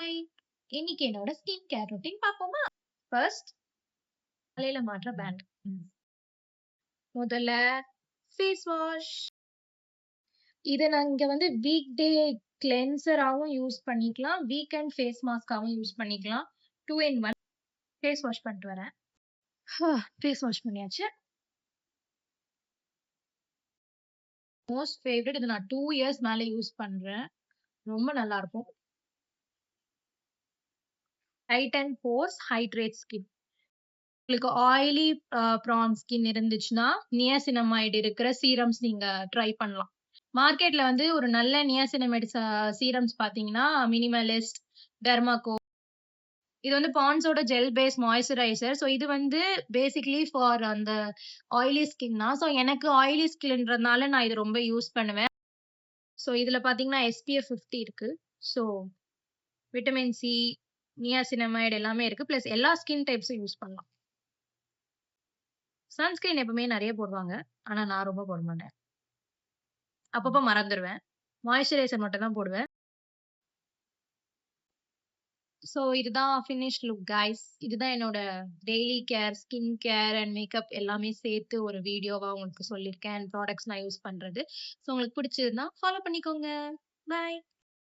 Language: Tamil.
ஹாய்! இன்னைக்கு என்னோட ஸ்கின் கேர் ரொட்டீன் பார்ப்போமா? ஃபர்ஸ்ட் தலையில மாட்ற பேண்ட். முதல்ல ஃபேஸ் வாஷ். இத நான் இங்க வந்து வீக் டே கிளென்சராவும் யூஸ் பண்ணிக்கலாம். வீக்கெண்ட் ஃபேஸ் மாஸ்க்காவும் யூஸ் பண்ணிக்கலாம். 2 in 1 ஃபேஸ் வாஷ் பண்ணிட்டு வரேன். ஃபேஸ் வாஷ் பண்ணியாச்சு. மோஸ்ட் ஃபேவரட் இது நான் 2 இயர்ஸ் மேல யூஸ் பண்றேன். ரொம்ப நல்லா இருக்கும். Titan force hydrate skin. உங்களுக்கு ஆயிலி ப்ரான் ஸ்கின் இருந்துச்சுன்னா, நியாசினமைட் இருக்கிற சீரம்ஸ் நீங்க ட்ரை பண்ணலாம். மார்க்கெட்ல வந்து ஒரு நல்ல நியாசினமைட் சீரம்ஸ் பார்த்தீங்கன்னா, மினிமலிஸ்ட், டெர்மாகோ. இது வந்து பாண்ட்ஸோட ஜெல் பேஸ் மாய்ஸ்சரைசர். ஸோ இது வந்து பேசிக்கலி ஃபார் அந்த ஆயிலி ஸ்கின் தான். ஸோ எனக்கு ஆயிலி ஸ்கின்ன்றதுனால நான் இது ரொம்ப யூஸ் பண்ணுவேன். ஸோ இதுல பார்த்தீங்கன்னா SPF 50 இருக்கு. ஸோ விட்டமின் சி, நியாசினமைட் எல்லாமே இருக்கு. பிளஸ் எல்லா ஸ்கின் டைப்ஸும் யூஸ் பண்ணலாம். சன்ஸ்கிரீன் எப்பவுமே நெறைய போடுவாங்க. ஆனா நான் ரொம்ப போட மாட்டேன். அப்பப்ப மறந்துருவேன். மாய்ஸ்சரைசர் மட்டும் தான் போடுவேன். ஸோ இதுதான் ஃபினிஷ்ட் லுக் கைஸ். இதுதான் என்னோட daily care, skin care and makeup எல்லாமே சேர்த்து ஒரு வீடியோவா உங்களுக்கு சொல்லியிருக்கேன். அண்ட் ப்ராடக்ட்ஸ் நான் யூஸ் பண்றது. ஸோ உங்களுக்கு பிடிச்சிருந்தா ஃபாலோ பண்ணிக்கோங்க. பை.